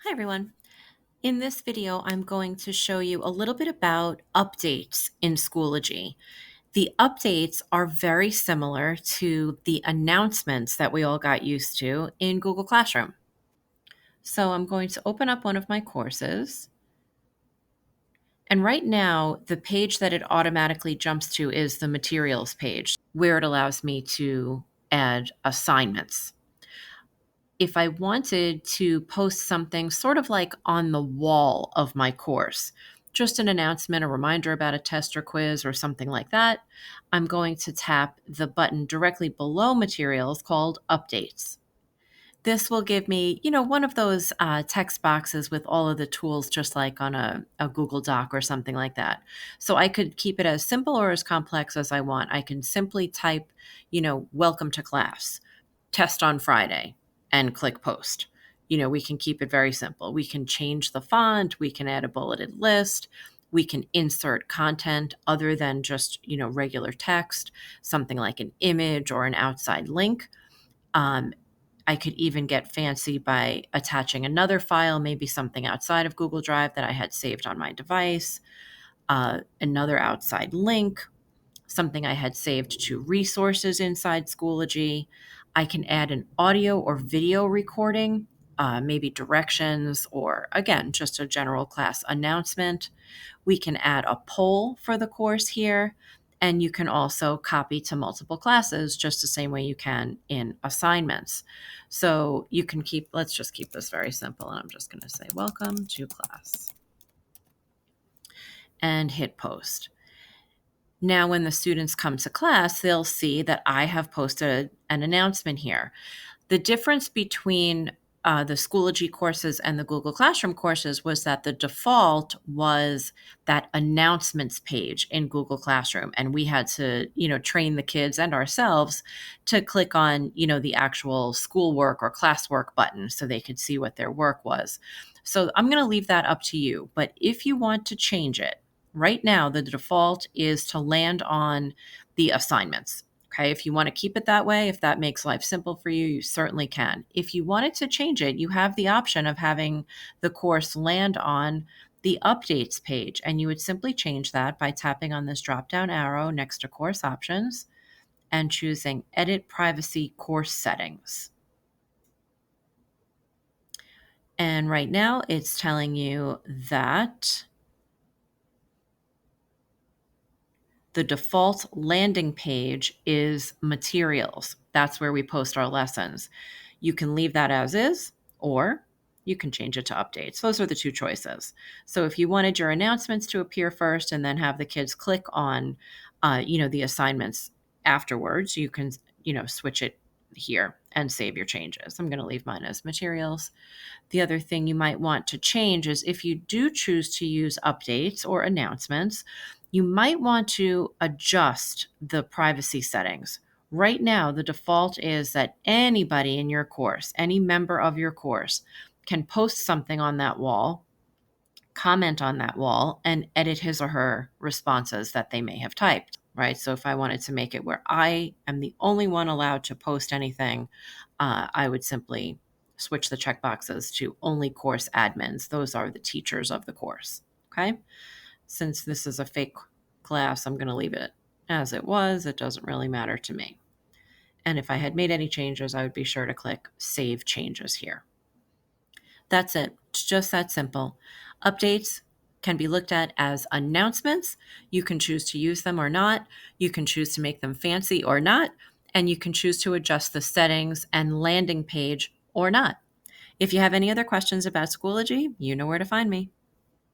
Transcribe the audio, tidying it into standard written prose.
Hi everyone. In this video, I'm going to show you a little bit about updates in Schoology. The updates are very similar to the announcements that we all got used to in Google Classroom. So I'm going to open up one of my courses. And right now, the page that it automatically jumps to is the materials page, where it allows me to add assignments. If I wanted to post something sort of like on the wall of my course, just an announcement, a reminder about a test or quiz or something like that, I'm going to tap the button directly below materials called updates. This will give me, one of those text boxes with all of the tools, just like on a Google Doc or something like that. So I could keep it as simple or as complex as I want. I can simply type, welcome to class, test on Friday, and click post. We can keep it very simple. We can change the font, we can add a bulleted list, we can insert content other than just, regular text, something like an image or an outside link. I could even get fancy by attaching another file, maybe something outside of Google Drive that I had saved on my device, another outside link, something I had saved to resources inside Schoology. I can add an audio or video recording, maybe directions, or again, just a general class announcement. We can add a poll for the course here, and you can also copy to multiple classes just the same way you can in assignments. So you can let's just keep this very simple, and I'm just going to say, welcome to class, and hit post. Now, when the students come to class, they'll see that I have posted an announcement here. The difference between the Schoology courses and the Google Classroom courses was that the default was that announcements page in Google Classroom. And we had to, train the kids and ourselves to click on, the actual schoolwork or classwork button so they could see what their work was. So I'm going to leave that up to you. But if you want to change it, right now, the default is to land on the assignments. Okay, if you want to keep it that way, if that makes life simple for you, you certainly can. If you wanted to change it, you have the option of having the course land on the updates page, and you would simply change that by tapping on this drop-down arrow next to course options and choosing Edit Privacy Course Settings. And right now it's telling you that the default landing page is materials. That's where we post our lessons. You can leave that as is, or you can change it to updates. Those are the two choices. So if you wanted your announcements to appear first and then have the kids click on, the assignments afterwards, you can, switch it here and save your changes. I'm going to leave mine as materials. The other thing you might want to change is if you do choose to use updates or announcements, you might want to adjust the privacy settings. Right now, the default is that anybody in your course, any member of your course, can post something on that wall, comment on that wall, and edit his or her responses that they may have typed, right? So if I wanted to make it where I am the only one allowed to post anything, I would simply switch the checkboxes to only course admins. Those are the teachers of the course, okay? Since this is a fake class, I'm going to leave it as it was. It doesn't really matter to me. And if I had made any changes, I would be sure to click Save Changes here. That's it. It's just that simple. Updates can be looked at as announcements. You can choose to use them or not. You can choose to make them fancy or not. And you can choose to adjust the settings and landing page or not. If you have any other questions about Schoology, you know where to find me.